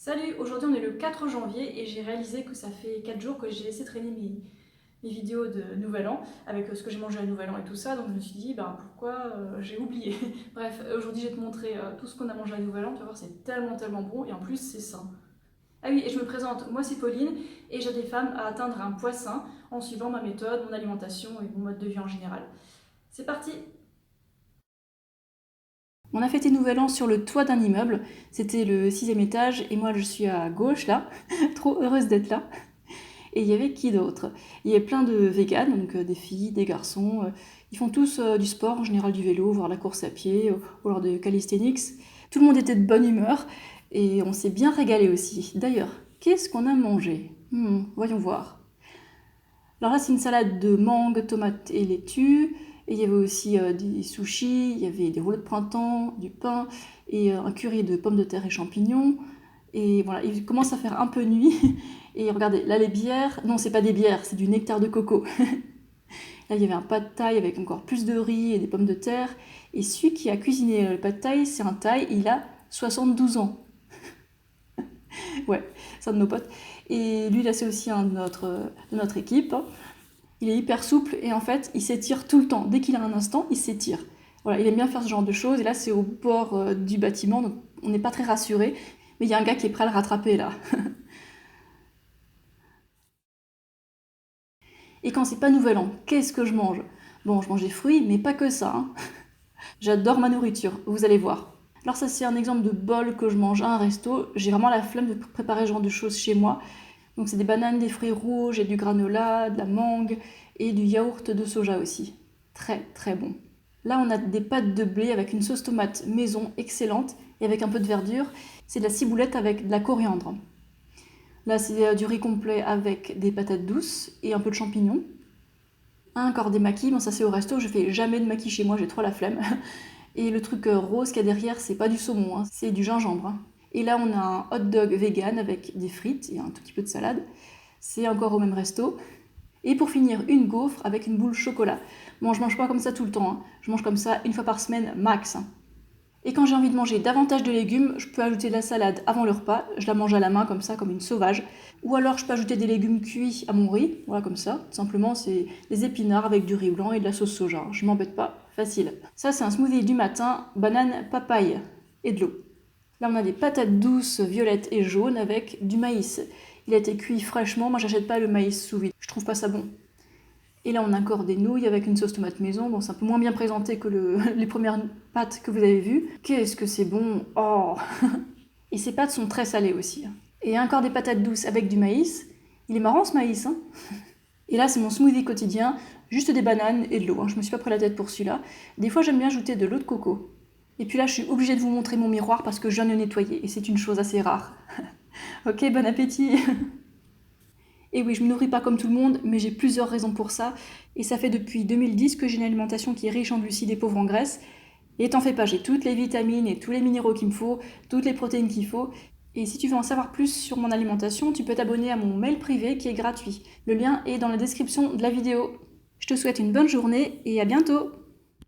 Salut, aujourd'hui on est le 4 janvier et j'ai réalisé que ça fait 4 jours que j'ai laissé traîner mes vidéos de Nouvel An avec ce que j'ai mangé à Nouvel An et tout ça, donc je me suis dit pourquoi j'ai oublié. Bref, aujourd'hui je vais te montrer tout ce qu'on a mangé à Nouvel An, tu vas voir c'est tellement bon et en plus c'est sain. Ah oui, et je me présente, moi c'est Pauline et j'aide les femmes à atteindre un poids sain en suivant ma méthode, mon alimentation et mon mode de vie en général. C'est parti! On a fêté Nouvel An sur le toit d'un immeuble, c'était le 6e étage et moi je suis à gauche là, trop heureuse d'être là. Et il y avait qui d'autre? Il y avait plein de véganes, donc des filles, des garçons. Ils font tous du sport, en général du vélo, voire la course à pied, ou alors de calisthenics. Tout le monde était de bonne humeur et on s'est bien régalé aussi. D'ailleurs, qu'est-ce qu'on a mangé? Voyons voir. Alors là, c'est une salade de mangue, tomates et laitue. Et il y avait aussi des sushis, il y avait des rouleaux de printemps, du pain et un curry de pommes de terre et champignons. Et voilà, il commence à faire un peu nuit. Et regardez, là les bières, non c'est pas des bières, c'est du nectar de coco. Là il y avait un pad thaï avec encore plus de riz et des pommes de terre. Et celui qui a cuisiné le pad thaï, c'est un thaï, il a 72 ans. Ouais, c'est un de nos potes. Et lui là c'est aussi un de notre équipe. Il est hyper souple et en fait il s'étire tout le temps. Dès qu'il a un instant, il s'étire. Voilà, il aime bien faire ce genre de choses. Et là c'est au bord du bâtiment, donc on n'est pas très rassuré. Mais il y a un gars qui est prêt à le rattraper là. Et quand c'est pas Nouvel An, qu'est-ce que je mange? Bon, je mange des fruits, mais pas que ça, hein. J'adore ma nourriture, vous allez voir. Alors ça c'est un exemple de bol que je mange à un resto. J'ai vraiment la flemme de préparer ce genre de choses chez moi. Donc c'est des bananes, des fruits rouges, et du granola, de la mangue et du yaourt de soja aussi. Très bon. Là on a des pâtes de blé avec une sauce tomate maison excellente et avec un peu de verdure. C'est de la ciboulette avec de la coriandre. Là, c'est du riz complet avec des patates douces et un peu de champignons. Encore des maquis, bon ça c'est au resto, je fais jamais de maquis chez moi, j'ai trop la flemme. Et le truc rose qu'il y a derrière, c'est pas du saumon, hein, c'est du gingembre. Et là, on a un hot dog vegan avec des frites et un tout petit peu de salade. C'est encore au même resto. Et pour finir, une gaufre avec une boule chocolat. Bon, je mange pas comme ça tout le temps, hein. Je mange comme ça une fois par semaine max. Et quand j'ai envie de manger davantage de légumes, je peux ajouter de la salade avant le repas, je la mange à la main comme ça, comme une sauvage. Ou alors je peux ajouter des légumes cuits à mon riz, voilà comme ça. Simplement c'est des épinards avec du riz blanc et de la sauce soja. Je m'embête pas, facile. Ça c'est un smoothie du matin, banane, papaye et de l'eau. Là on a des patates douces violettes et jaunes avec du maïs. Il a été cuit fraîchement, moi j'achète pas le maïs sous vide, je trouve pas ça bon. Et là, on a encore des nouilles avec une sauce tomate maison. Bon, c'est un peu moins bien présenté que les premières pâtes que vous avez vues. Qu'est-ce que c'est bon! Oh! Et ces pâtes sont très salées aussi. Et encore des patates douces avec du maïs. Il est marrant ce maïs, hein? Et là, c'est mon smoothie quotidien. Juste des bananes et de l'eau, hein. Je me suis pas pris la tête pour celui-là. Des fois, j'aime bien ajouter de l'eau de coco. Et puis là, je suis obligée de vous montrer mon miroir parce que je viens de le nettoyer. Et c'est une chose assez rare. Ok, bon appétit! Et oui, je me nourris pas comme tout le monde, mais j'ai plusieurs raisons pour ça. Et ça fait depuis 2010 que j'ai une alimentation qui est riche en glucides et pauvre en graisse. Et t'en fais pas, j'ai toutes les vitamines et tous les minéraux qu'il me faut, toutes les protéines qu'il faut. Et si tu veux en savoir plus sur mon alimentation, tu peux t'abonner à mon mail privé qui est gratuit. Le lien est dans la description de la vidéo. Je te souhaite une bonne journée et à bientôt!